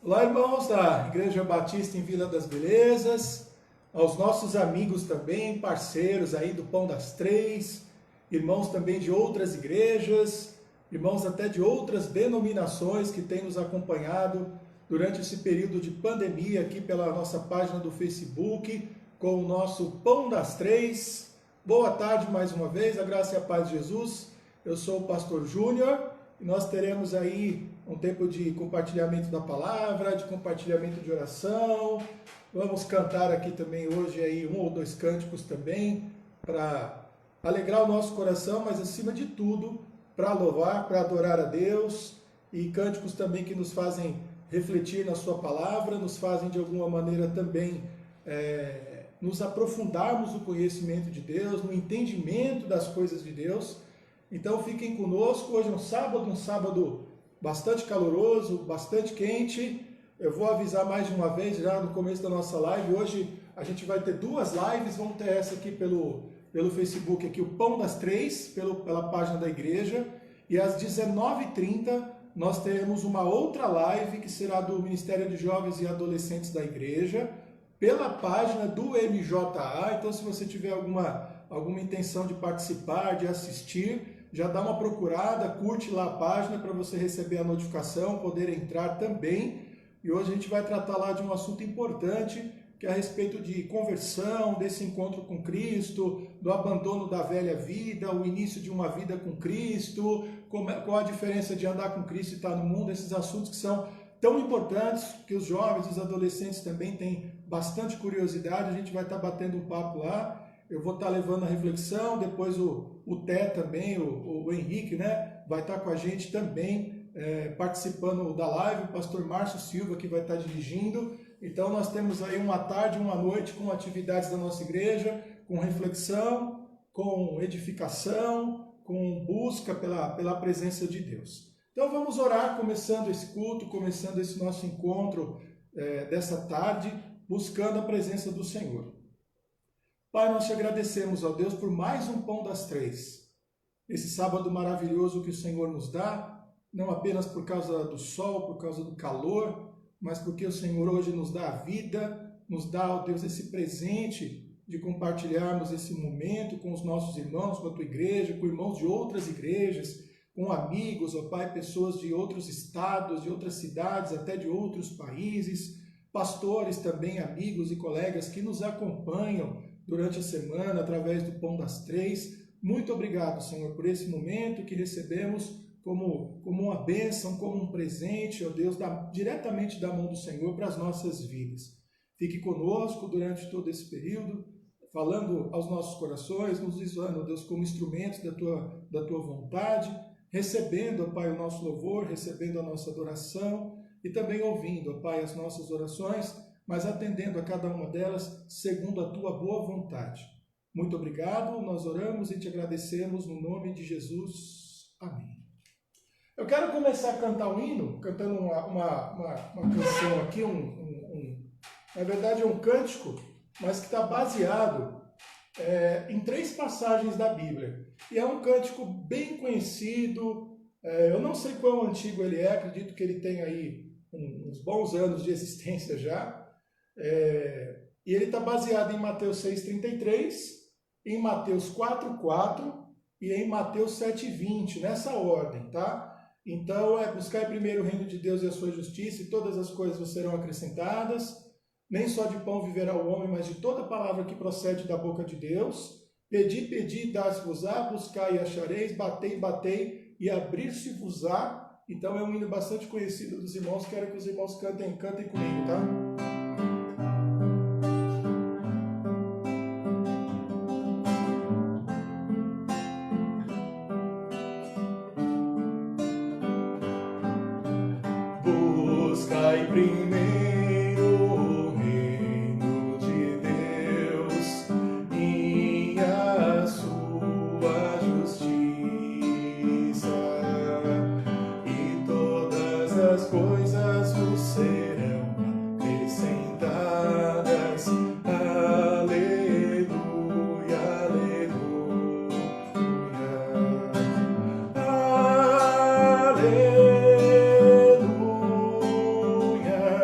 Olá, irmãos da Igreja Batista em Vila das Belezas, aos nossos amigos também, parceiros aí do Pão das Três, irmãos também de outras igrejas, irmãos até de outras denominações que têm nos acompanhado durante esse período de pandemia aqui pela nossa página do Facebook, com o nosso Pão das Três. Boa tarde mais uma vez, a graça e a paz de Jesus. Eu sou o pastor Júnior e nós teremos aí um tempo de compartilhamento da palavra, de compartilhamento de oração. Vamos cantar aqui também hoje aí um ou dois cânticos também para alegrar o nosso coração, mas acima de tudo para louvar, para adorar a Deus, e cânticos também que nos fazem refletir na sua palavra, nos fazem de alguma maneira também nos aprofundarmos no conhecimento de Deus, no entendimento das coisas de Deus. Então fiquem conosco, hoje é um sábado bastante caloroso, bastante quente. Eu vou avisar mais de uma vez já no começo da nossa live. Hoje a gente vai ter duas lives, vamos ter essa aqui pelo Facebook, aqui, o Pão das Três, pela página da igreja. E às 19h30 nós teremos uma outra live que será do Ministério de Jovens e Adolescentes da igreja, pela página do MJA. Então se você tiver alguma intenção de participar, de assistir, já dá uma procurada, curte lá a página para você receber a notificação, poder entrar também. E hoje a gente vai tratar lá de um assunto importante, que é a respeito de conversão, desse encontro com Cristo, do abandono da velha vida, o início de uma vida com Cristo, qual a diferença de andar com Cristo e estar no mundo, esses assuntos que são tão importantes, que os jovens, os adolescentes também têm bastante curiosidade. A gente vai estar batendo um papo lá. Eu vou estar levando a reflexão, depois o Té também, o Henrique, né, vai estar com a gente também, participando da live, o pastor Márcio Silva que vai estar dirigindo. Então nós temos aí uma tarde e uma noite com atividades da nossa igreja, com reflexão, com edificação, com busca pela presença de Deus. Então vamos orar, começando esse culto, começando esse nosso encontro dessa tarde, buscando a presença do Senhor. Pai, nós te agradecemos, ó Deus, por mais um Pão das Três. Esse sábado maravilhoso que o Senhor nos dá, não apenas por causa do sol, por causa do calor, mas porque o Senhor hoje nos dá a vida, nos dá, ó Deus, esse presente de compartilharmos esse momento com os nossos irmãos, com a tua igreja, com irmãos de outras igrejas, com amigos, ó Pai, pessoas de outros estados, de outras cidades, até de outros países, pastores também, amigos e colegas que nos acompanham durante a semana, através do Pão das Três. Muito obrigado, Senhor, por esse momento que recebemos como uma bênção, como um presente, ó Deus, diretamente da mão do Senhor para as nossas vidas. Fique conosco durante todo esse período, falando aos nossos corações, nos usando, ó Deus, como instrumentos da tua vontade, recebendo, ó Pai, o nosso louvor, recebendo a nossa adoração e também ouvindo, ó Pai, as nossas orações, mas atendendo a cada uma delas segundo a tua boa vontade. Muito obrigado, nós oramos e te agradecemos no nome de Jesus. Amém. Eu quero começar a cantar um hino, cantando uma canção aqui, na verdade é um cântico, mas que está baseado em 3 passagens da Bíblia. E é um cântico bem conhecido, eu não sei quão antigo ele é, acredito que ele tem aí uns bons anos de existência já. E ele está baseado em Mateus 6,33, em Mateus 4,4 e em Mateus 7,20, nessa ordem, tá? Então, buscar primeiro o reino de Deus e a sua justiça, e todas as coisas serão acrescentadas. Nem só de pão viverá o homem, mas de toda palavra que procede da boca de Deus. Pedi, pedi, dar-se-vos-á, buscai e achareis, batei, batei, e abrir-se-vos-á. Então, é um hino bastante conhecido dos irmãos, quero que os irmãos cantem comigo, tá? Buscai primeiro o reino de Deus e a sua justiça, e todas as coisas vos serão acrescentadas. Aleluia, aleluia. Aleluia.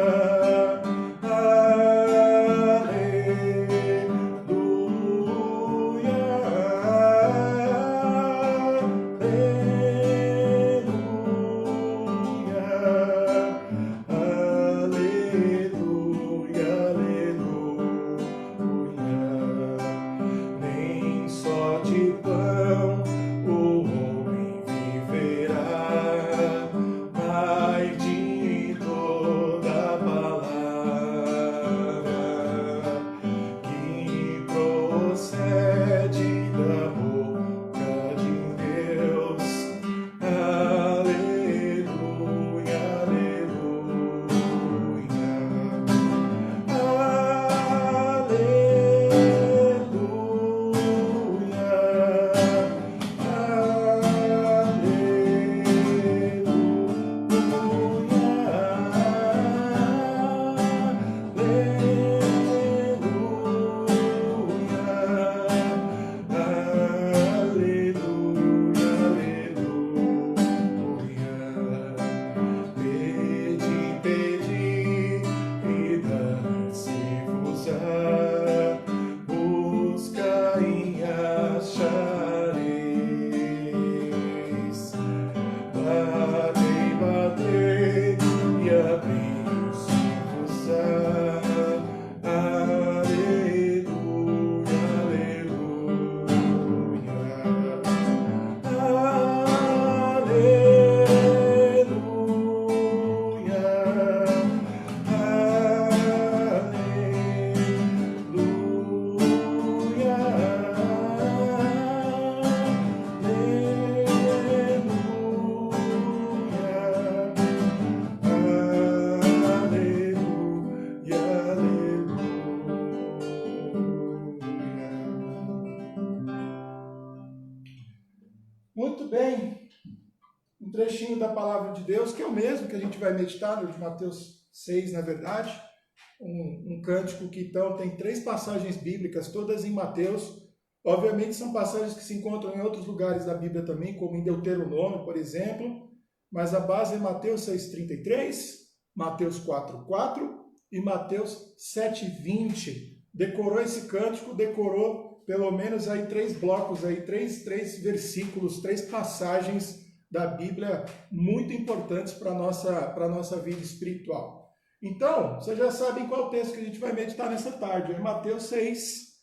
trechinho da palavra de Deus, que é o mesmo que a gente vai meditar no de Mateus 6, na verdade. Um cântico que então tem 3 passagens bíblicas, todas em Mateus. Obviamente são passagens que se encontram em outros lugares da Bíblia também, como em Deuteronômio, por exemplo. Mas a base é Mateus 6,33, Mateus 4,4 e Mateus 7,20. Decorou esse cântico, decorou pelo menos aí 3 blocos, aí, 3 versículos, 3 passagens da Bíblia muito importantes para a nossa vida espiritual. Então, vocês já sabem qual texto que a gente vai meditar nessa tarde. É Mateus 6,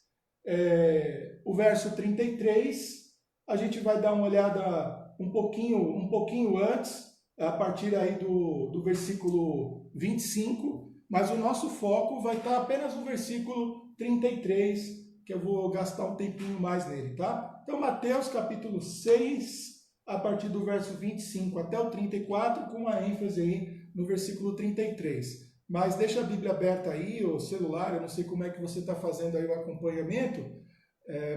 o verso 33. A gente vai dar uma olhada um pouquinho antes, a partir aí do versículo 25, mas o nosso foco vai estar apenas no versículo 33, que eu vou gastar um tempinho mais nele, tá? Então, Mateus capítulo 6, a partir do verso 25 até o 34, com a ênfase aí no versículo 33. Mas deixa a Bíblia aberta aí, o celular, eu não sei como é que você está fazendo aí o acompanhamento,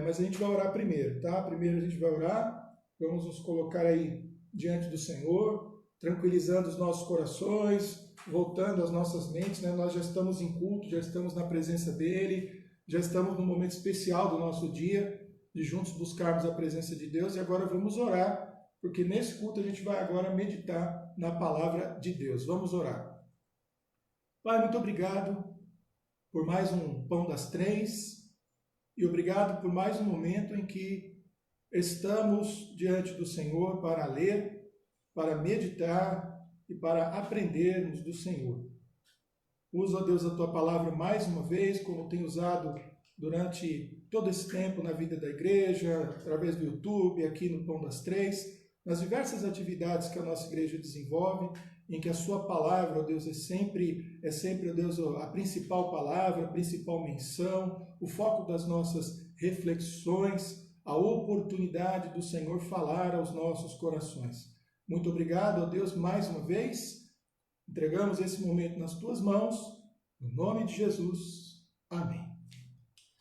mas a gente vai orar primeiro, tá? Primeiro a gente vai orar, vamos nos colocar aí diante do Senhor, tranquilizando os nossos corações, voltando às nossas mentes, né? Nós já estamos em culto, já estamos na presença dEle, já estamos num momento especial do nosso dia, de juntos buscarmos a presença de Deus, e agora vamos orar, porque nesse culto a gente vai agora meditar na palavra de Deus. Vamos orar. Pai, muito obrigado por mais um Pão das Três e obrigado por mais um momento em que estamos diante do Senhor para ler, para meditar e para aprendermos do Senhor. Usa, ó Deus, a Tua palavra mais uma vez, como tem usado durante todo esse tempo na vida da igreja, através do YouTube, aqui no Pão das Três, nas diversas atividades que a nossa igreja desenvolve, em que a sua palavra, ó Deus, é sempre, ó Deus, a principal palavra, a principal menção, o foco das nossas reflexões, a oportunidade do Senhor falar aos nossos corações. Muito obrigado, ó Deus, mais uma vez. Entregamos esse momento nas tuas mãos, no nome de Jesus. Amém.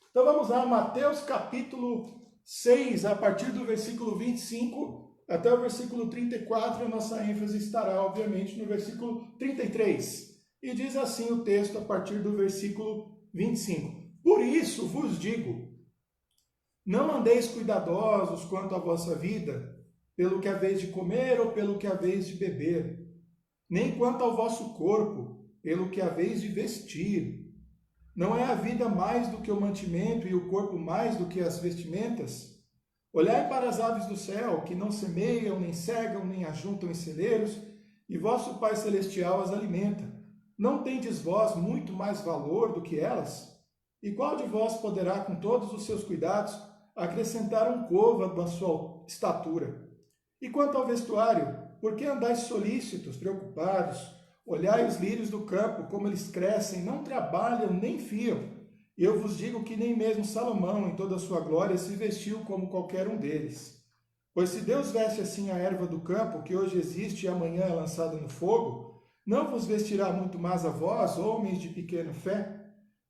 Então vamos lá, Mateus capítulo 6, a partir do versículo 25 até o versículo 34, a nossa ênfase estará, obviamente, no versículo 33. E diz assim o texto a partir do versículo 25. Por isso vos digo, não andeis cuidadosos quanto à vossa vida, pelo que haveis de comer ou pelo que haveis de beber, nem quanto ao vosso corpo, pelo que haveis de vestir. Não é a vida mais do que o mantimento e o corpo mais do que as vestimentas? Olhai para as aves do céu, que não semeiam, nem cegam, nem ajuntam em celeiros, e vosso Pai Celestial as alimenta. Não tendes vós muito mais valor do que elas? E qual de vós poderá, com todos os seus cuidados, acrescentar um côvado à sua estatura? E quanto ao vestuário, por que andais solícitos, preocupados? Olhai os lírios do campo, como eles crescem, não trabalham nem fiam. E eu vos digo que nem mesmo Salomão, em toda a sua glória, se vestiu como qualquer um deles. Pois se Deus veste assim a erva do campo, que hoje existe e amanhã é lançada no fogo, não vos vestirá muito mais a vós, homens de pequena fé?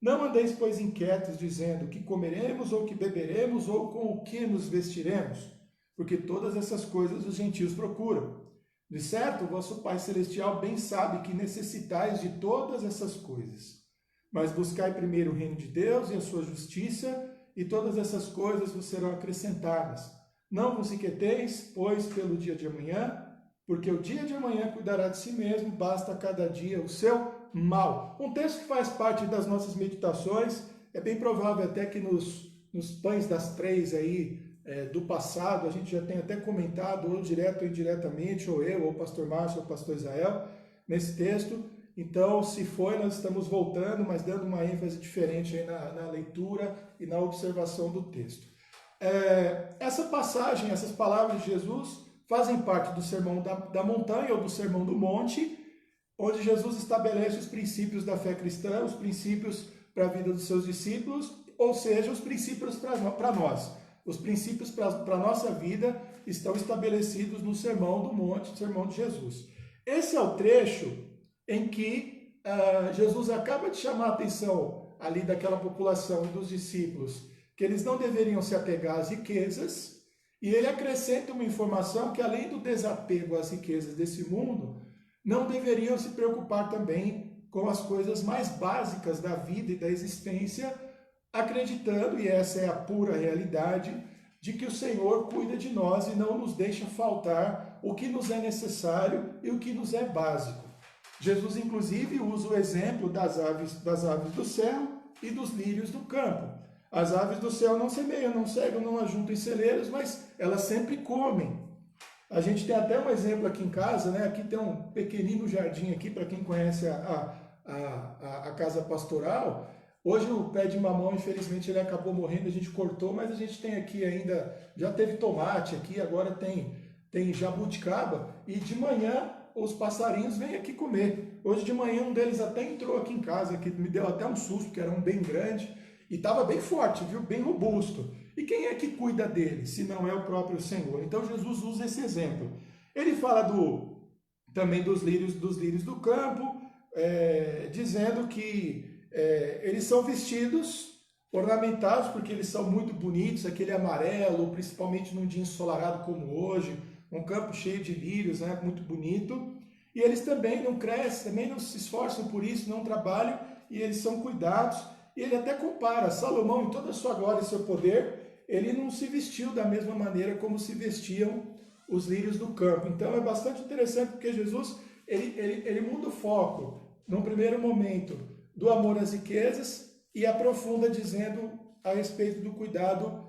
Não andeis, pois, inquietos, dizendo que comeremos, ou que beberemos, ou com o que nos vestiremos, porque todas essas coisas os gentios procuram. De certo, vosso Pai Celestial bem sabe que necessitais de todas essas coisas. Mas buscai primeiro o reino de Deus e a sua justiça, e todas essas coisas vos serão acrescentadas. Não vos inquieteis, pois, pelo dia de amanhã, porque o dia de amanhã cuidará de si mesmo, basta cada dia o seu mal. Um texto que faz parte das nossas meditações, é bem provável até que nos pães das três aí, do passado, a gente já tem até comentado, ou direto ou indiretamente, ou eu, ou o pastor Márcio, ou o pastor Israel, nesse texto. Então, se foi, nós estamos voltando, mas dando uma ênfase diferente aí na leitura e na observação do texto. Essa passagem, essas palavras de Jesus, fazem parte do Sermão da Montanha ou do Sermão do Monte, onde Jesus estabelece os princípios da fé cristã, os princípios para a vida dos seus discípulos, ou seja, os princípios para nós. Os princípios para a nossa vida estão estabelecidos no Sermão do Monte, no Sermão de Jesus. Esse é o trecho em que Jesus acaba de chamar a atenção ali daquela população e dos discípulos, que eles não deveriam se apegar às riquezas, E ele acrescenta uma informação que, além do desapego às riquezas desse mundo, não deveriam se preocupar também com as coisas mais básicas da vida e da existência, acreditando, e essa é a pura realidade, de que o Senhor cuida de nós e não nos deixa faltar o que nos é necessário e o que nos é básico. Jesus, inclusive, usa o exemplo das aves do céu e dos lírios do campo. As aves do céu não semeiam, não cegam, não ajuntam em celeiros, mas elas sempre comem. A gente tem até um exemplo aqui em casa, né? Aqui tem um pequenino jardim aqui, para quem conhece a casa pastoral. Hoje o pé de mamão, infelizmente, ele acabou morrendo, a gente cortou, mas a gente tem aqui ainda, já teve tomate aqui, agora tem jabuticaba, e de manhã os passarinhos vêm aqui comer. Hoje de manhã um deles até entrou aqui em casa, que me deu até um susto, porque era um bem grande, e estava bem forte, viu? Bem robusto. E quem é que cuida dele, se não é o próprio Senhor? Então Jesus usa esse exemplo. Ele fala também dos lírios do campo, dizendo que eles são vestidos, ornamentados, porque eles são muito bonitos, aquele amarelo, principalmente num dia ensolarado como hoje, um campo cheio de lírios, né, muito bonito. E eles também não crescem, também não se esforçam por isso, não trabalham, e eles são cuidados. E ele até compara, Salomão, em toda a sua glória e seu poder, ele não se vestiu da mesma maneira como se vestiam os lírios do campo. Então é bastante interessante, porque Jesus ele muda o foco, num primeiro momento, do amor às riquezas, e aprofunda dizendo a respeito do cuidado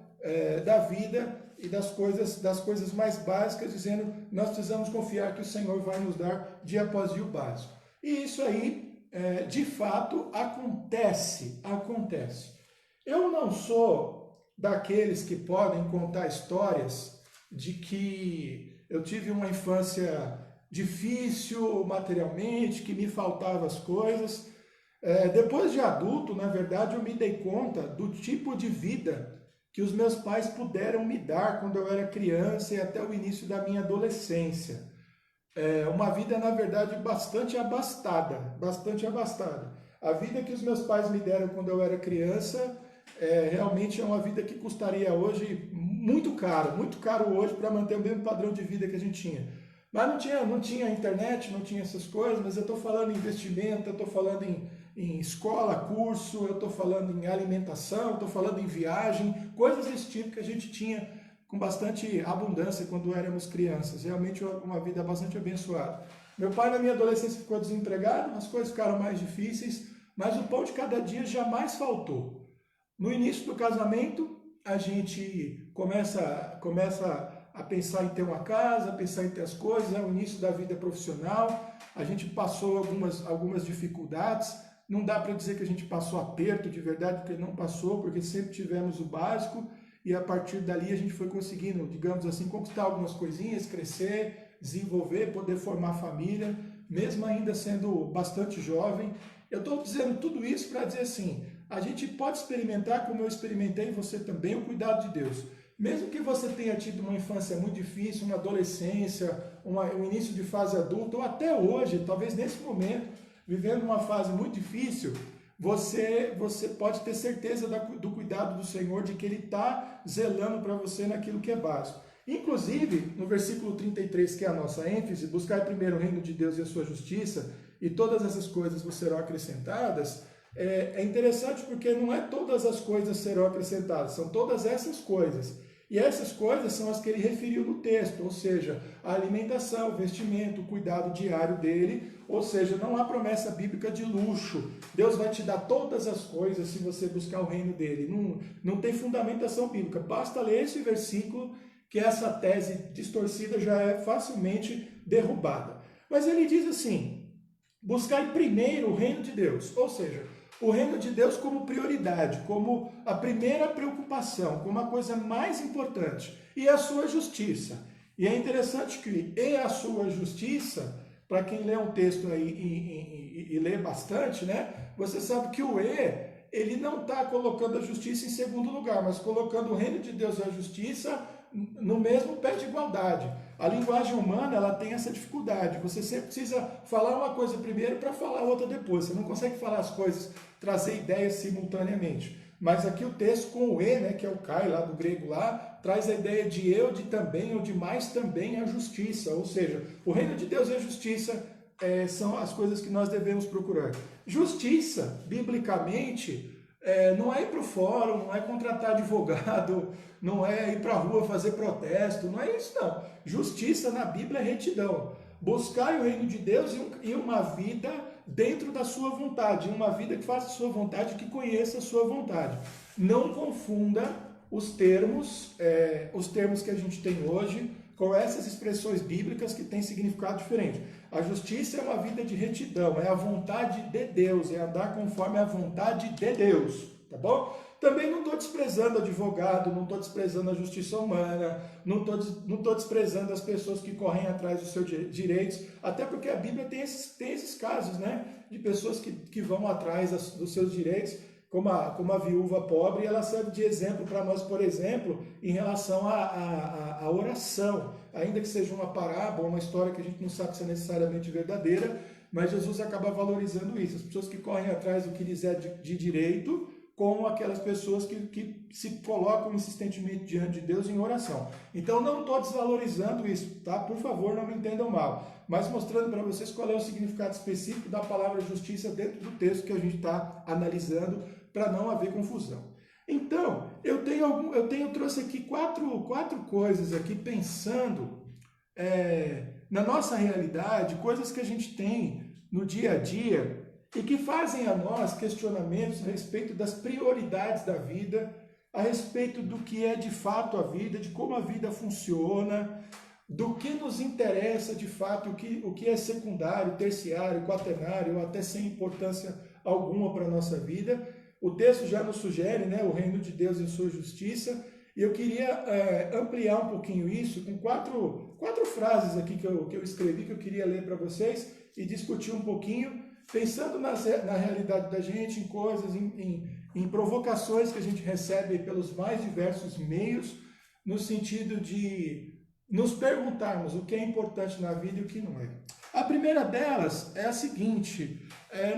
da vida e das coisas mais básicas, dizendo nós precisamos confiar que o Senhor vai nos dar dia após dia o básico. E isso aí, de fato, acontece. Eu não sou daqueles que podem contar histórias de que eu tive uma infância difícil materialmente, que me faltavam as coisas. Depois de adulto, na verdade, eu me dei conta do tipo de vida que os meus pais puderam me dar quando eu era criança e até o início da minha adolescência. Uma vida, na verdade, bastante abastada. A vida que os meus pais me deram quando eu era criança, realmente é uma vida que custaria hoje muito caro hoje para manter o mesmo padrão de vida que a gente tinha. Mas não tinha internet, não tinha essas coisas, mas eu estou falando em investimento, eu estou falando em escola, curso, eu estou falando em alimentação, estou falando em viagem, coisas desse tipo que a gente tinha com bastante abundância quando éramos crianças. Realmente uma vida bastante abençoada. Meu pai na minha adolescência ficou desempregado, as coisas ficaram mais difíceis, mas o pão de cada dia jamais faltou. No início do casamento, a gente começa a pensar em ter uma casa, a pensar em ter as coisas, é o início da vida profissional, a gente passou algumas dificuldades, não dá para dizer que a gente passou aperto de verdade, porque não passou, porque sempre tivemos o básico, e a partir dali a gente foi conseguindo, digamos assim, conquistar algumas coisinhas, crescer, desenvolver, poder formar família, mesmo ainda sendo bastante jovem. Eu estou dizendo tudo isso para dizer assim, a gente pode experimentar, como eu experimentei, você também, o cuidado de Deus. Mesmo que você tenha tido uma infância muito difícil, uma adolescência, um início de fase adulta, ou até hoje, talvez nesse momento, vivendo uma fase muito difícil, você pode ter certeza do cuidado do Senhor, de que Ele está zelando para você naquilo que é básico. Inclusive, no versículo 33, que é a nossa ênfase, buscar primeiro o reino de Deus e a sua justiça, e todas essas coisas vos serão acrescentadas. É interessante porque não é todas as coisas serão acrescentadas, são todas essas coisas. E essas coisas são as que ele referiu no texto, ou seja, a alimentação, o vestimento, o cuidado diário dele, ou seja, não há promessa bíblica de luxo. Deus vai te dar todas as coisas se você buscar o reino dele. Não tem fundamentação bíblica. Basta ler esse versículo que essa tese distorcida já é facilmente derrubada. Mas ele diz assim, buscai primeiro o reino de Deus, ou seja, o reino de Deus como prioridade, como a primeira preocupação, como a coisa mais importante, e a sua justiça. E é interessante que e a sua justiça, para quem lê um texto aí e lê bastante, né? Você sabe que o ele não está colocando a justiça em segundo lugar, mas colocando o reino de Deus e a justiça no mesmo pé de igualdade. A linguagem humana, ela tem essa dificuldade. Você sempre precisa falar uma coisa primeiro para falar outra depois. Você não consegue falar as coisas, trazer ideias simultaneamente. mas aqui o texto com o e, né, que é o kai lá do grego lá, traz a ideia de eu, de também, ou de mais também a justiça, ou seja, o reino de Deus e a justiça são as coisas que nós devemos procurar. Justiça, biblicamente, não é ir para o fórum, não é contratar advogado, não é ir para a rua fazer protesto, não é isso não. Justiça na Bíblia é retidão. Buscar o reino de Deus e uma vida dentro da sua vontade, uma vida que faça a sua vontade, que conheça a sua vontade. Não confunda os termos que a gente tem hoje com essas expressões bíblicas que têm significado diferente. A justiça é uma vida de retidão, é a vontade de Deus, é andar conforme a vontade de Deus, tá bom? Também não estou desprezando advogado, não estou desprezando a justiça humana, não estou desprezando as pessoas que correm atrás dos seus direitos, até porque a Bíblia tem esses casos, né, de pessoas que vão atrás dos seus direitos, como a viúva pobre, ela serve de exemplo para nós, por exemplo, em relação à oração, ainda que seja uma parábola, uma história que a gente não sabe se é necessariamente verdadeira, mas Jesus acaba valorizando isso, as pessoas que correm atrás do que lhes é de direito, com aquelas pessoas que se colocam insistentemente diante de Deus em oração. Então não estou desvalorizando isso, tá? Por favor, não me entendam mal, mas mostrando para vocês qual é o significado específico da palavra justiça dentro do texto que a gente está analisando, para não haver confusão. Então, eu trouxe aqui quatro coisas aqui pensando na nossa realidade, coisas que a gente tem no dia a dia e que fazem a nós questionamentos a respeito das prioridades da vida, a respeito do que é de fato a vida, de como a vida funciona, do que nos interessa de fato, o que é secundário, terciário, quaternário, ou até sem importância alguma para a nossa vida. O texto já nos sugere, né, o reino de Deus e a sua justiça, e eu queria ampliar um pouquinho isso com quatro frases aqui que eu escrevi, que eu queria ler para vocês e discutir um pouquinho, pensando na realidade da gente, em coisas, em provocações que a gente recebe pelos mais diversos meios, no sentido de nos perguntarmos o que é importante na vida e o que não é. A primeira delas é a seguinte,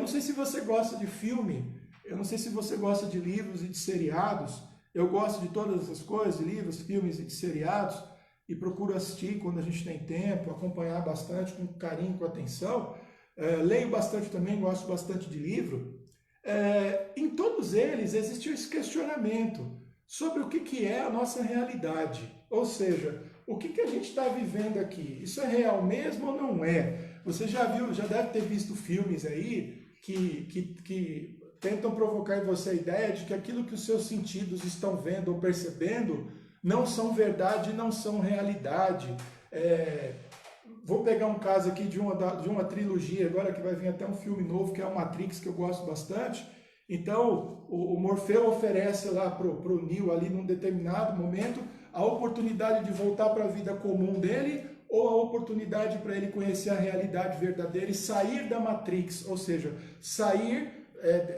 não sei se você gosta de filme, eu não sei se você gosta de livros e de seriados, eu gosto de todas essas coisas, de livros, filmes e de seriados, e procuro assistir quando a gente tem tempo, acompanhar bastante, com carinho, com atenção. Leio bastante também, gosto bastante de livro. Em todos eles existe esse questionamento sobre o que é a nossa realidade, ou seja, o que a gente está vivendo aqui, isso é real mesmo ou não é? Você já deve ter visto filmes aí que tentam provocar em você a ideia de que aquilo que os seus sentidos estão vendo ou percebendo não são verdade, não são realidade. Vou pegar um caso aqui de uma trilogia agora, que vai vir até um filme novo, que é o Matrix, que eu gosto bastante. Então, o Morfeu oferece lá para o Neo, ali num determinado momento, a oportunidade de voltar para a vida comum dele, ou a oportunidade para ele conhecer a realidade verdadeira e sair da Matrix, ou seja, sair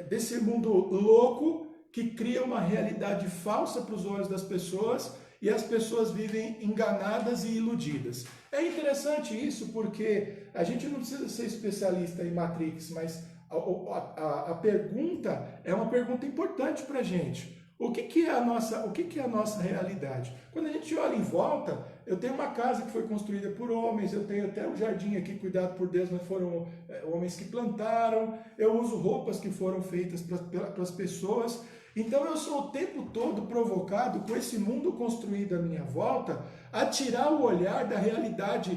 desse mundo louco que cria uma realidade falsa para os olhos das pessoas e as pessoas vivem enganadas e iludidas. É interessante isso porque a gente não precisa ser especialista em Matrix, mas a pergunta é uma pergunta importante para a gente. O que é a nossa realidade? Quando a gente olha em volta, eu tenho uma casa que foi construída por homens, eu tenho até um jardim aqui cuidado por Deus, mas foram homens que plantaram, eu uso roupas que foram feitas para as pessoas, então eu sou o tempo todo provocado com esse mundo construído à minha volta a tirar o olhar da realidade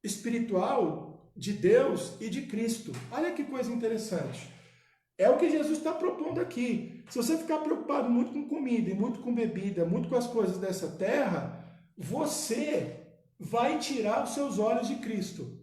espiritual de Deus e de Cristo. Olha que coisa interessante. É o que Jesus está propondo aqui. Se você ficar preocupado muito com comida, e muito com bebida, muito com as coisas dessa terra, você vai tirar os seus olhos de Cristo.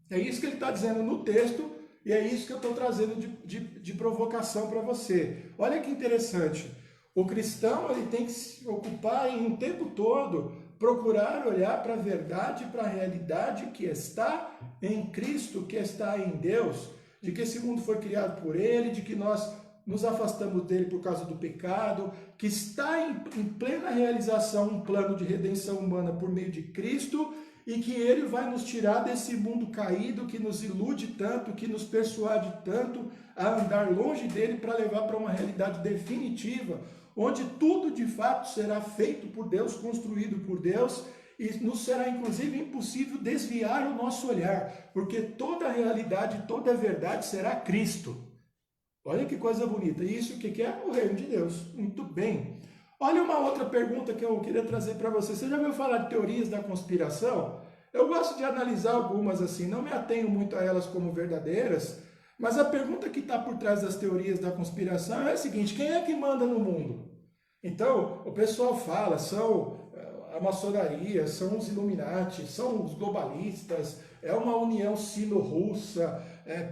É isso que ele está dizendo no texto, e é isso que eu estou trazendo de provocação para você. Olha que interessante. O cristão ele tem que se ocupar em o tempo todo, procurar olhar para a verdade, para a realidade que está em Cristo, que está em Deus, de que esse mundo foi criado por Ele, de que nós nos afastamos dele por causa do pecado, que está em plena realização um plano de redenção humana por meio de Cristo, e que Ele vai nos tirar desse mundo caído que nos ilude tanto, que nos persuade tanto a andar longe dele para levar para uma realidade definitiva, onde tudo de fato será feito por Deus, construído por Deus, e nos será inclusive impossível desviar o nosso olhar, porque toda a realidade, toda a verdade será Cristo. Olha que coisa bonita. E isso o que é? O reino de Deus. Muito bem. Olha uma outra pergunta que eu queria trazer para você. Você já ouviu falar de teorias da conspiração? Eu gosto de analisar algumas assim, não me atenho muito a elas como verdadeiras, mas a pergunta que está por trás das teorias da conspiração é a seguinte: quem é que manda no mundo? Então, o pessoal fala, são a maçonaria, são os Illuminati, são os globalistas, é uma união sino-russa.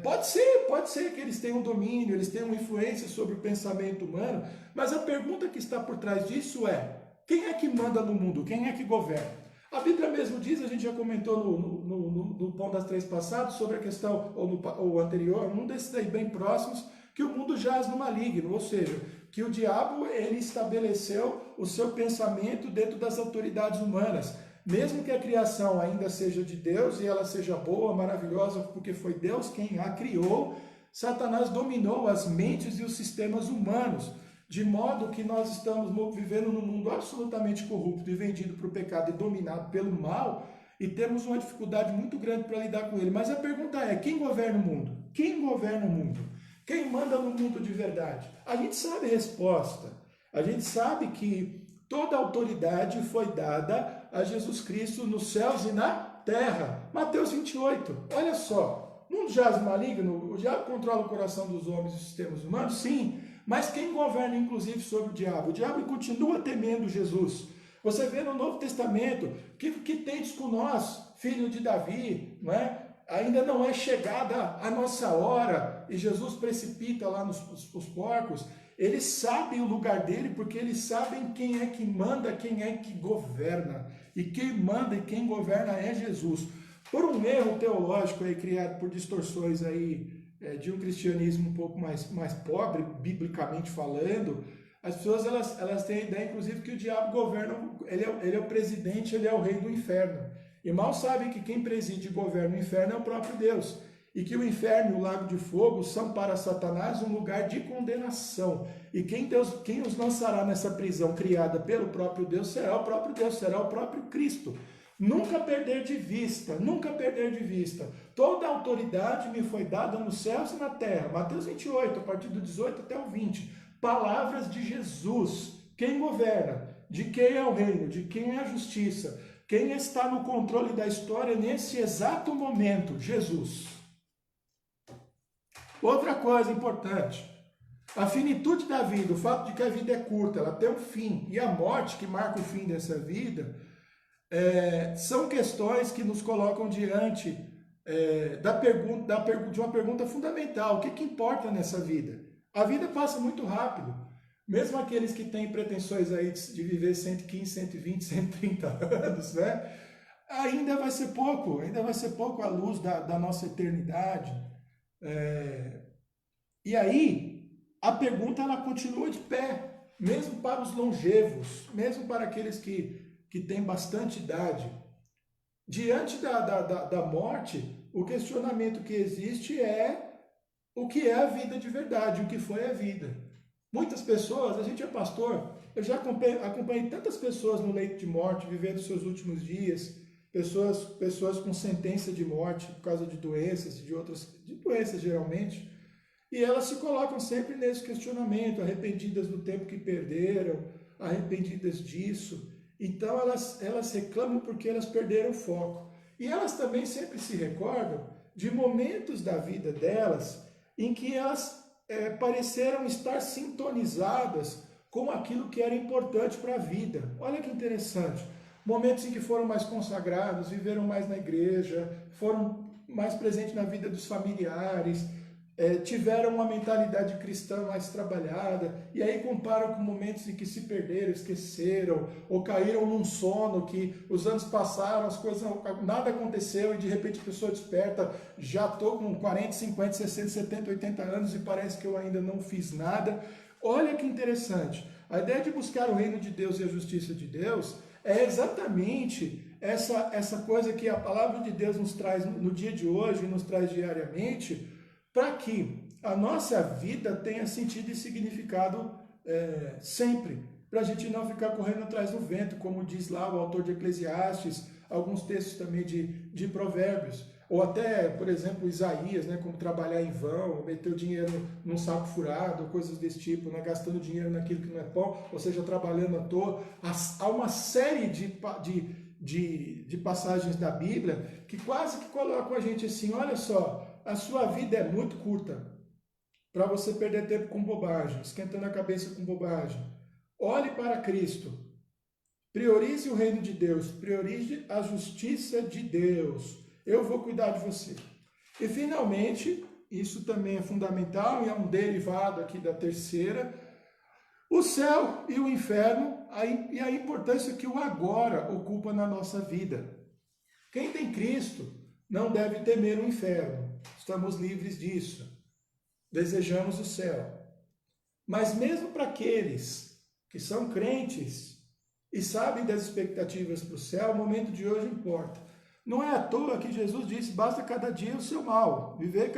Pode ser que eles tenham domínio, eles tenham influência sobre o pensamento humano, mas a pergunta que está por trás disso é: quem é que manda no mundo? Quem é que governa? A Bíblia mesmo diz, a gente já comentou no Pão das Três passado, sobre a questão, ou anterior, um desses aí bem próximos, que o mundo jaz no maligno, ou seja, que o diabo ele estabeleceu o seu pensamento dentro das autoridades humanas. Mesmo que a criação ainda seja de Deus e ela seja boa, maravilhosa, porque foi Deus quem a criou, Satanás dominou as mentes e os sistemas humanos, de modo que nós estamos vivendo num mundo absolutamente corrupto e vendido para o pecado e dominado pelo mal, e temos uma dificuldade muito grande para lidar com ele. Mas a pergunta é: quem governa o mundo? Quem governa o mundo? Quem manda no mundo de verdade? A gente sabe a resposta. A gente sabe que toda a autoridade foi dada a Jesus Cristo nos céus e na terra. Mateus 28, olha só. Mundo jaz maligno, o diabo controla o coração dos homens e os sistemas humanos? Sim. Mas quem governa inclusive sobre o diabo? O diabo continua temendo Jesus. Você vê no Novo Testamento que tendes com nós, filho de Davi, não é? Ainda não é chegada a nossa hora, e Jesus precipita lá os porcos. Eles sabem o lugar dele, porque eles sabem quem é que manda, quem é que governa. E quem manda e quem governa é Jesus. Por um erro teológico aí, criado por distorções aí, de um cristianismo um pouco mais pobre, biblicamente falando, as pessoas elas têm a ideia, inclusive, que o diabo governa, ele é o presidente, ele é o rei do inferno. E mal sabem que quem preside e governa o inferno é o próprio Deus. E que o inferno e o lago de fogo são para Satanás um lugar de condenação. E quem os lançará nessa prisão criada pelo próprio Deus será o próprio Deus, será o próprio Cristo. Nunca perder de vista, nunca perder de vista. Toda a autoridade me foi dada nos céus e na terra. Mateus 28, a partir do 18 até o 20. Palavras de Jesus. Quem governa? De quem é o reino? De quem é a justiça? Quem está no controle da história nesse exato momento? Jesus. Outra coisa importante, a finitude da vida, o fato de que a vida é curta, ela tem um fim, e a morte que marca o fim dessa vida, são questões que nos colocam diante de uma pergunta fundamental: o que importa nessa vida? A vida passa muito rápido. Mesmo aqueles que têm pretensões aí de viver 115, 120, 130 anos, né? Ainda vai ser pouco à luz da nossa eternidade. E aí, a pergunta ela continua de pé, mesmo para os longevos, mesmo para aqueles que têm bastante idade. Diante da morte, o questionamento que existe é: o que é a vida de verdade, o que foi a vida? Muitas pessoas, a gente é pastor, eu já acompanhei tantas pessoas no leito de morte, vivendo seus últimos dias, pessoas com sentença de morte por causa de doenças, de doenças geralmente, e elas se colocam sempre nesse questionamento, arrependidas do tempo que perderam, arrependidas disso. Então elas reclamam porque elas perderam o foco. E elas também sempre se recordam de momentos da vida delas em que elas pareceram estar sintonizadas com aquilo que era importante para a vida. Olha que interessante. Momentos em que foram mais consagrados, viveram mais na igreja, foram mais presentes na vida dos familiares, tiveram uma mentalidade cristã mais trabalhada, e aí comparam com momentos em que se perderam, esqueceram, ou caíram num sono, que os anos passaram, as coisas, nada aconteceu, e de repente a pessoa desperta: já estou com 40, 50, 60, 70, 80 anos e parece que eu ainda não fiz nada. Olha que interessante. A ideia de buscar o reino de Deus e a justiça de Deus é exatamente essa coisa que a palavra de Deus nos traz no dia de hoje, nos traz diariamente, para que a nossa vida tenha sentido e significado sempre, para a gente não ficar correndo atrás do vento, como diz lá o autor de Eclesiastes, alguns textos também de Provérbios, ou até, por exemplo, Isaías, né, como trabalhar em vão, meter o dinheiro num saco furado, coisas desse tipo, né, gastando dinheiro naquilo que não é pão, ou seja, trabalhando à toa. Há uma série de passagens da Bíblia que quase que colocam a gente assim, olha só, a sua vida é muito curta para você perder tempo com bobagem, esquentando a cabeça com bobagem. Olhe para Cristo, priorize o reino de Deus, priorize a justiça de Deus. Eu vou cuidar de você. E finalmente, isso também é fundamental e é um derivado aqui da terceira, o céu e o inferno e a importância que o agora ocupa na nossa vida. Quem tem Cristo não deve temer o inferno. Estamos livres disso. Desejamos o céu. Mas mesmo para aqueles que são crentes e sabem das expectativas para o céu, o momento de hoje importa. Não é à toa que Jesus disse, basta cada dia o seu mal, viver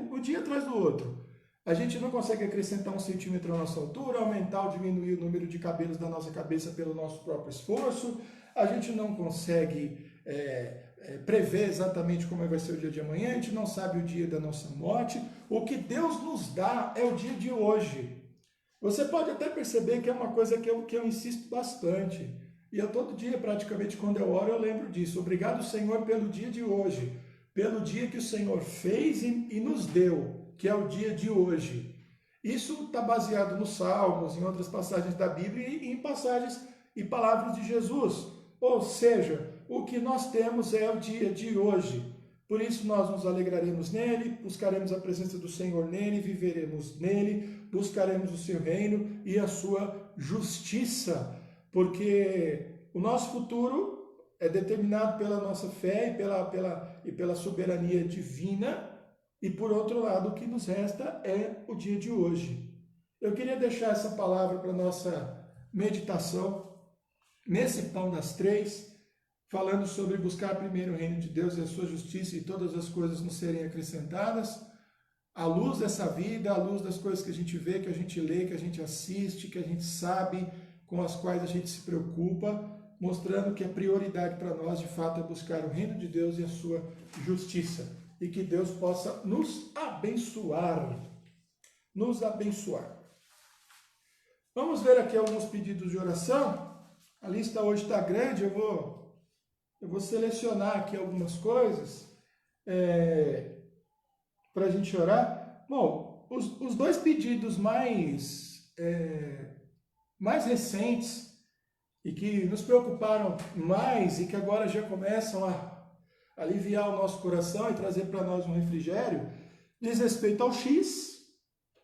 um dia atrás do outro. A gente não consegue acrescentar 1 centímetro à nossa altura, aumentar ou diminuir o número de cabelos da nossa cabeça pelo nosso próprio esforço, a gente não consegue prever exatamente como vai ser o dia de amanhã, a gente não sabe o dia da nossa morte. O que Deus nos dá é o dia de hoje. Você pode até perceber que é uma coisa que eu insisto bastante. E eu todo dia, praticamente, quando eu oro, eu lembro disso. Obrigado, Senhor, pelo dia de hoje. Pelo dia que o Senhor fez e nos deu, que é o dia de hoje. Isso está baseado nos Salmos, em outras passagens da Bíblia e em passagens e palavras de Jesus. Ou seja, o que nós temos é o dia de hoje. Por isso nós nos alegraremos nele, buscaremos a presença do Senhor nele, viveremos nele, buscaremos o seu reino e a sua justiça, porque o nosso futuro é determinado pela nossa fé e pela soberania divina, e por outro lado o que nos resta é o dia de hoje. Eu queria deixar essa palavra para a nossa meditação nesse Pão das Três, falando sobre buscar primeiro o reino de Deus e a sua justiça e todas as coisas nos serem acrescentadas, à luz dessa vida, à luz das coisas que a gente vê, que a gente lê, que a gente assiste, que a gente sabe, com as quais a gente se preocupa, mostrando que a prioridade para nós, de fato, é buscar o reino de Deus e a sua justiça. E que Deus possa nos abençoar. Nos abençoar. Vamos ver aqui alguns pedidos de oração. A lista hoje está grande, eu vou selecionar aqui algumas coisas para a gente orar. Bom, os dois pedidos mais recentes e que nos preocuparam mais e que agora já começam a aliviar o nosso coração e trazer para nós um refrigério, diz respeito ao X,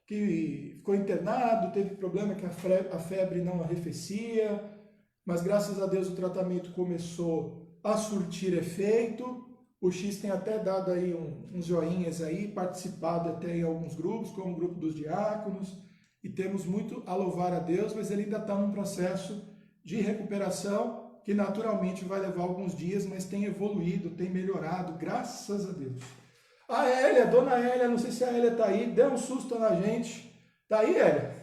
que ficou internado, teve problema que a febre não arrefecia, mas graças a Deus o tratamento começou a surtir efeito. O X tem até dado aí uns joinhas aí, participado até em alguns grupos, como o grupo dos diáconos, e temos muito a louvar a Deus, mas ele ainda está num processo de recuperação que naturalmente vai levar alguns dias, mas tem evoluído, tem melhorado, graças a Deus. A Hélia, dona Hélia, não sei se a Hélia está aí, deu um susto na gente. Está aí, Hélia?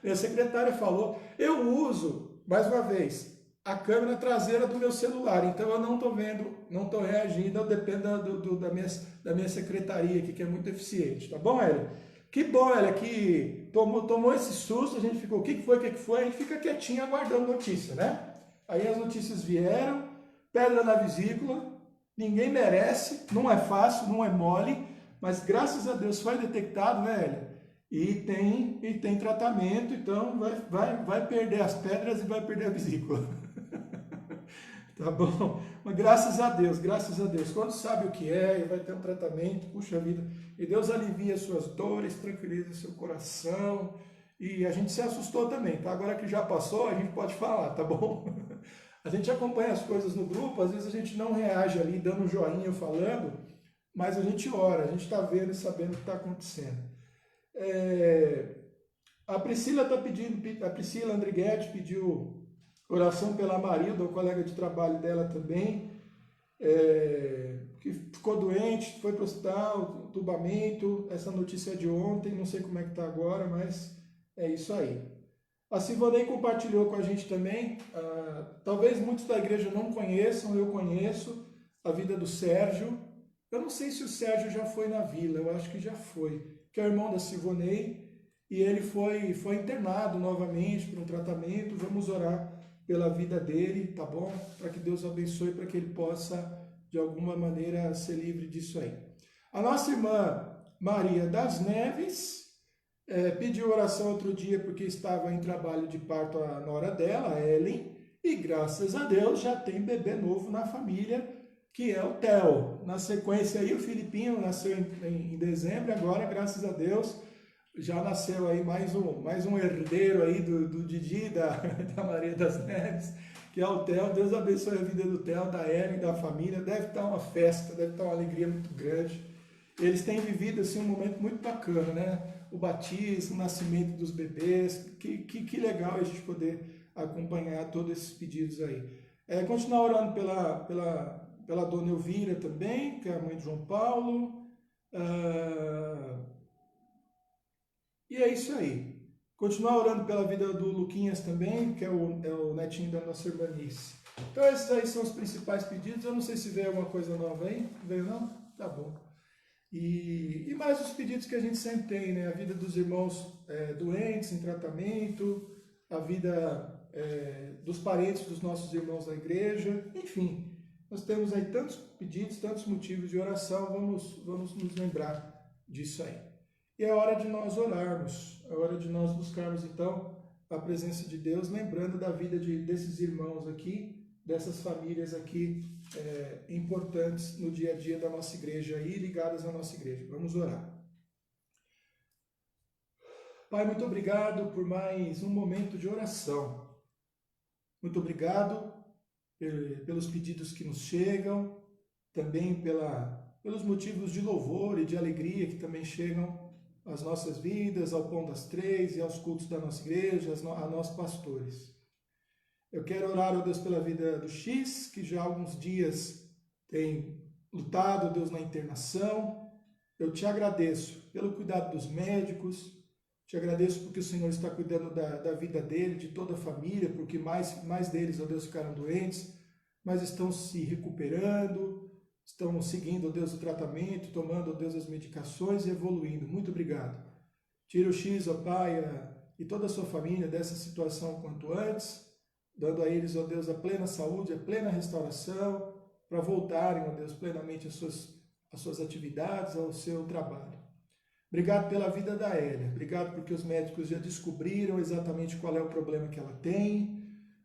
Minha secretária falou. Eu uso, mais uma vez, a câmera traseira do meu celular, então eu não estou vendo, não estou reagindo, eu dependo da minha secretaria aqui, que é muito eficiente, tá bom, Hélia? Que bom, Hélia, que tomou esse susto, a gente ficou, o que foi? A gente fica quietinho aguardando notícia, né? Aí as notícias vieram, pedra na vesícula, ninguém merece, não é fácil, não é mole, mas graças a Deus foi detectado, né, Hélia? E tem tratamento, então vai perder as pedras e vai perder a vesícula. Tá bom? Mas graças a Deus, quando sabe o que é, vai ter um tratamento, puxa vida, e Deus alivia as suas dores, tranquiliza seu coração, e a gente se assustou também, tá? Agora que já passou, a gente pode falar, tá bom? A gente acompanha as coisas no grupo, às vezes a gente não reage ali, dando um joinha, falando, mas a gente ora, a gente está vendo e sabendo o que está acontecendo. A Priscila Andriguete pediu Oração pela Marilda, o colega de trabalho dela também, que ficou doente, foi para o hospital, tubamento, essa notícia é de ontem, não sei como é que está agora, mas é isso aí. A Sivonei compartilhou com a gente também, talvez muitos da igreja não conheçam, eu conheço, a vida do Sérgio. Eu não sei se o Sérgio já foi na vila, eu acho que já foi, que é o irmão da Sivonei, e ele foi internado novamente para um tratamento. Vamos orar pela vida dele, tá bom? Para que Deus abençoe, para que ele possa, de alguma maneira, ser livre disso aí. A nossa irmã Maria das Neves pediu oração outro dia porque estava em trabalho de parto a nora dela, a Ellen, e graças a Deus já tem bebê novo na família, que é o Theo. Na sequência aí o Filipinho nasceu em dezembro, agora graças a Deus já nasceu aí mais um herdeiro aí do Didi, da Maria das Neves, que é o Theo. Deus abençoe a vida do Theo, da Ellen, da família. Deve estar uma festa, deve estar uma alegria muito grande. Eles têm vivido assim um momento muito bacana, né? O batismo, o nascimento dos bebês. Que legal a gente poder acompanhar todos esses pedidos aí. Continuar orando pela dona Elvira também, que é a mãe de João Paulo. E é isso aí. Continuar orando pela vida do Luquinhas também, que é o netinho da nossa irmã Nice. Então esses aí são os principais pedidos. Eu não sei se veio alguma coisa nova aí. Veio não? Tá bom. E mais os pedidos que a gente sempre tem, né? A vida dos irmãos doentes em tratamento, a vida dos parentes dos nossos irmãos da igreja, enfim. Nós temos aí tantos pedidos, tantos motivos de oração, vamos nos lembrar disso aí. E é hora de nós orarmos, é hora de nós buscarmos então a presença de Deus, lembrando da vida desses irmãos aqui, dessas famílias aqui importantes no dia a dia da nossa igreja e ligadas à nossa igreja. Vamos orar. Pai, muito obrigado por mais um momento de oração. Muito obrigado pelos pedidos que nos chegam, também pelos motivos de louvor e de alegria que também chegam às nossas vidas, ao Pão das Três e aos cultos da nossa igreja, a nós pastores. Eu quero orar, ó Deus, pela vida do X, que já há alguns dias tem lutado, Deus, na internação. Eu te agradeço pelo cuidado dos médicos, te agradeço porque o Senhor está cuidando da vida dele, de toda a família, porque mais deles, ó Deus, ficaram doentes, mas estão se recuperando, estão seguindo, ó Deus, o tratamento, tomando, ó Deus, as medicações e evoluindo. Muito obrigado. Tira o X, ó Pai, e toda a sua família dessa situação quanto antes, dando a eles, ó Deus, a plena saúde, a plena restauração, para voltarem, ó Deus, plenamente às suas atividades, ao seu trabalho. Obrigado pela vida da Hélia, obrigado porque os médicos já descobriram exatamente qual é o problema que ela tem.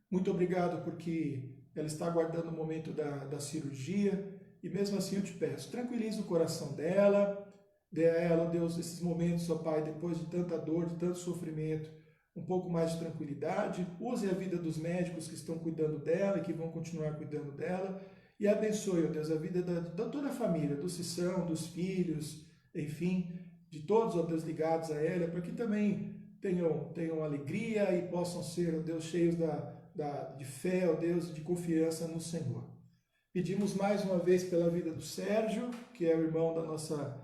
Muito obrigado porque ela está aguardando o momento da cirurgia, e mesmo assim eu te peço, tranquiliza o coração dela, dê a ela, ó Deus, esses momentos, ó Pai, depois de tanta dor, de tanto sofrimento, um pouco mais de tranquilidade. Use a vida dos médicos que estão cuidando dela e que vão continuar cuidando dela, e abençoe, ó Deus, a vida de toda a família, do Cissão, dos filhos, enfim, de todos, ó Deus, ligados a ela, para que também tenham alegria e possam ser, ó Deus, cheios de fé, ó Deus, de confiança no Senhor. Pedimos mais uma vez pela vida do Sérgio, que é o irmão da nossa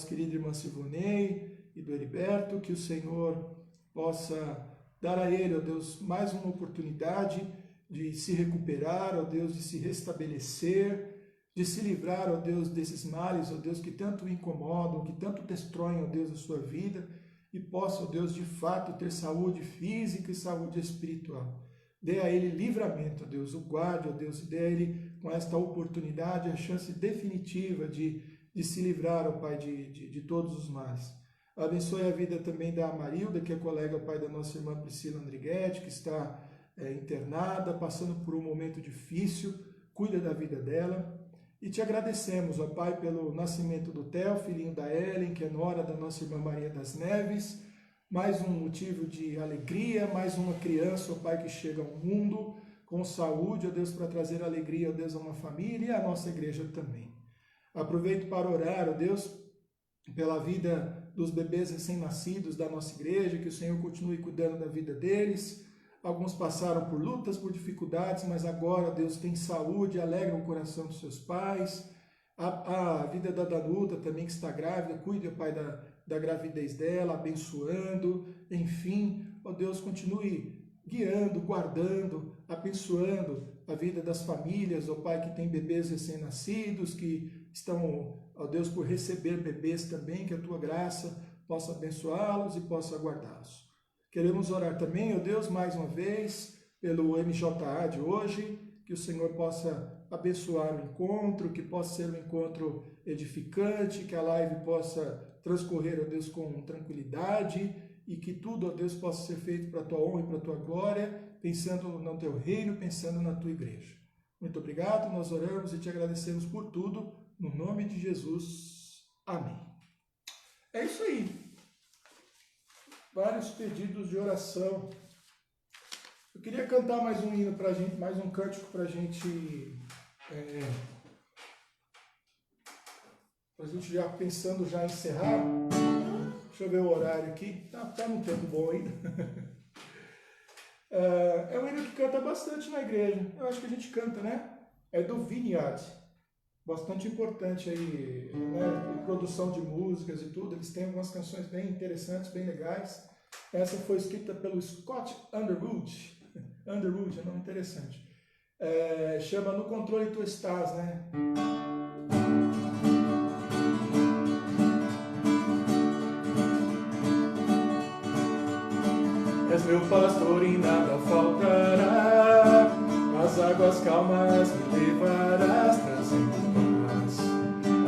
querida irmã Sivonei e do Heriberto, que o Senhor possa dar a ele, ó Deus, mais uma oportunidade de se recuperar, ó Deus, de se restabelecer, de se livrar, ó Deus, desses males, ó Deus, que tanto o incomodam, que tanto destroem, ó Deus, a sua vida, e possa, ó Deus, de fato ter saúde física e saúde espiritual. Dê a ele livramento, ó Deus, o guarde, ó Deus, e dê a ele com esta oportunidade a chance definitiva de se livrar, ó Pai, de todos os males. Abençoe a vida também da Marilda, que é colega, pai, da nossa irmã Priscila Andrighetti, que está internada, passando por um momento difícil. Cuida da vida dela. E te agradecemos, ó Pai, pelo nascimento do Theo, filhinho da Ellen, que é nora da nossa irmã Maria das Neves. Mais um motivo de alegria, mais uma criança, ó Pai, que chega ao mundo com saúde, ó Deus, para trazer alegria, ó Deus, a uma família e à nossa igreja também. Aproveito para orar, ó Deus, pela vida dos bebês recém-nascidos da nossa igreja, que o Senhor continue cuidando da vida deles, Alguns passaram por lutas, por dificuldades, mas agora Deus tem saúde, alegra o coração dos seus pais. A vida da Danuta também, que está grávida, cuide, Pai, da gravidez dela, abençoando. Enfim, ó Deus, continue guiando, guardando, abençoando a vida das famílias, ó Pai, que tem bebês recém-nascidos, que estão, ó Deus, por receber bebês também, que a Tua graça possa abençoá-los e possa guardá-los. Queremos orar também, ó Deus, mais uma vez, pelo MJA de hoje, que o Senhor possa abençoar o encontro, que possa ser um encontro edificante, que a live possa transcorrer, ó Deus, com tranquilidade e que tudo, ó Deus, possa ser feito para a Tua honra e para a Tua glória, pensando no Teu reino, pensando na Tua igreja. Muito obrigado, nós oramos e te agradecemos por tudo, no nome de Jesus. Amém. É isso aí. Vários pedidos de oração. Eu queria cantar mais um hino para a gente, mais um cântico para a gente já pensando já em encerrar. Deixa eu ver o horário aqui. Tá num tempo bom ainda. É um hino que canta bastante na igreja. Eu acho que a gente canta, né? É do Vineyard. Bastante importante aí, né? Em produção de músicas e tudo. Eles têm algumas canções bem interessantes, bem legais. Essa foi escrita pelo Scott Underwood. Underwood é um nome interessante. Chama No Controle Tu Estás, né? És meu pastor e nada faltará, as águas calmas me levarás, trazendo paz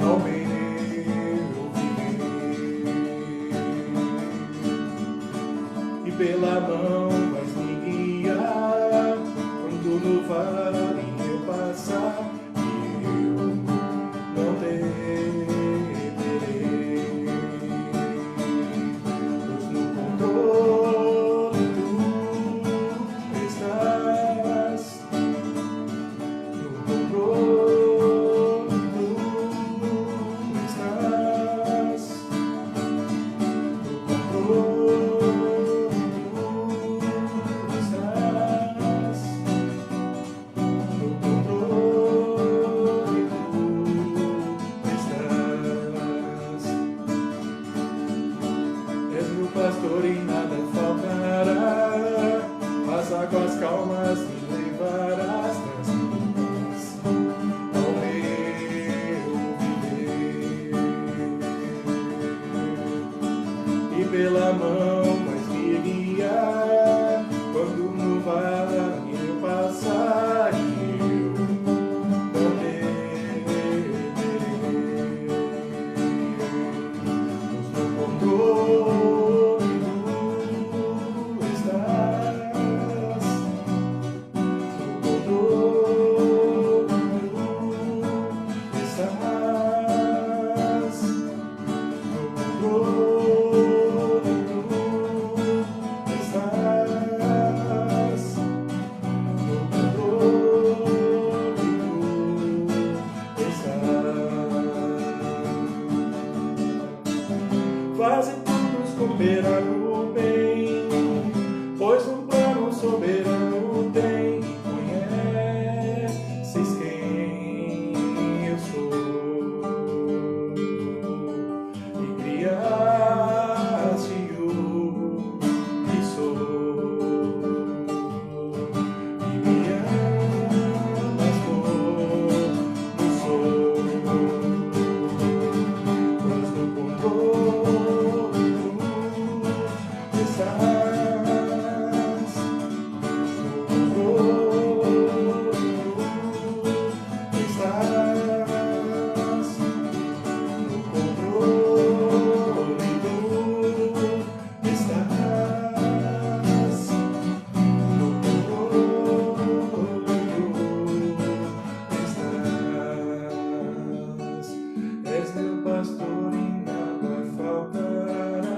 ao meu viver. E pela mão vais me guiar, quando no vale eu passar, e eu não temerei, pois no controle tu estás, no controle tu estás, no controle tu estás, no controle tu estás. És meu pastor e nada faltará, as águas calmas me levarás, trazendo paz ao meu viver. E pela mão vais me guiar, quando no vale eu passar, e eu não temerei, pois no controle tu estás, no controle tu estás, no controle tu estás, no controle tu estás. Faze todos cooperar no bem, pois um plano soberano tem, e conheces quem eu sou, e criaste o que sou, e me amas como sou, pois no controle tu estás, no controle tu estás, no controle tu estás, no controle tu estás. És meu pastor e nada faltará.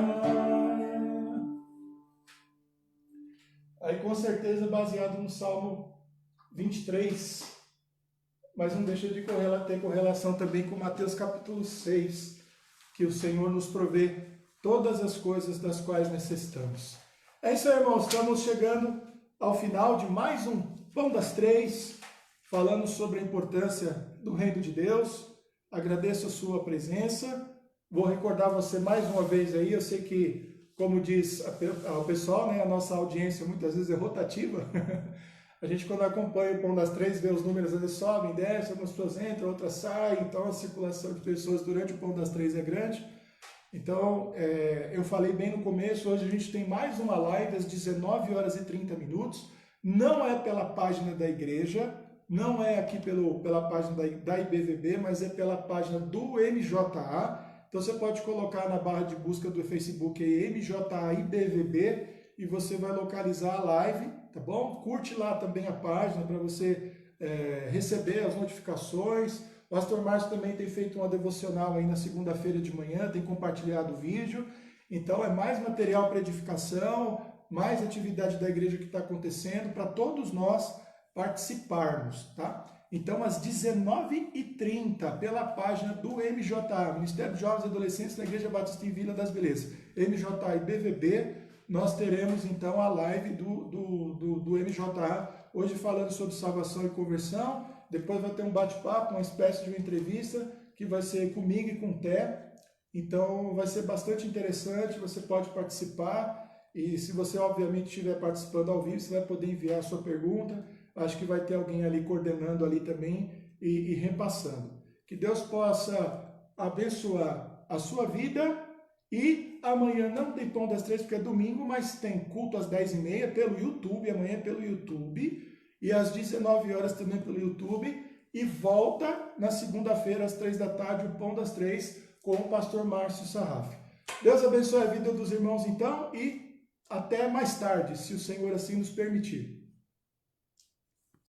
Aí com certeza baseado no Salmo 23, mas não deixa de ter correlação também com Mateus capítulo 6, que o Senhor nos provê todas as coisas das quais necessitamos. É isso aí, irmãos, estamos chegando ao final de mais um Pão das Três, falando sobre a importância do Reino de Deus. Agradeço a sua presença. Vou recordar você mais uma vez aí, eu sei que, como diz o pessoal, né, a nossa audiência muitas vezes é rotativa. A gente, quando acompanha o Pão das Três, vê os números, às vezes sobem, descem, algumas pessoas entram, outras saem, então a circulação de pessoas durante o Pão das Três é grande. Então, eu falei bem no começo, hoje a gente tem mais uma live às 19 horas e 30 minutos, não é pela página da igreja, não é aqui pela página da IBVB, mas é pela página do MJA. Então você pode colocar na barra de busca do Facebook aí, MJA IBVB, e você vai localizar a live, tá bom? Curte lá também a página para você receber as notificações. O Pastor Márcio também tem feito uma devocional aí na segunda-feira de manhã, tem compartilhado o vídeo. Então é mais material para edificação, mais atividade da igreja que está acontecendo, para todos nós participarmos, tá? Então às 19h30, pela página do MJA, Ministério de Jovens e Adolescentes da Igreja Batista em Vila das Belezas, MJA e BVB, nós teremos então a live do MJA, hoje falando sobre salvação e conversão. Depois vai ter um bate-papo, uma espécie de uma entrevista, que vai ser comigo e com o Té. Então vai ser bastante interessante, você pode participar. E se você obviamente estiver participando ao vivo, você vai poder enviar a sua pergunta. Acho que vai ter alguém ali coordenando ali também e repassando. Que Deus possa abençoar a sua vida. E amanhã não tem Pão das Três, porque é domingo, mas tem culto às 10h30 pelo YouTube, amanhã pelo YouTube. E às 19 horas também pelo YouTube, e volta na segunda-feira às 3 da tarde o Pão das Três com o pastor Márcio Sarraf. Deus abençoe a vida dos irmãos então, e até mais tarde, se o Senhor assim nos permitir.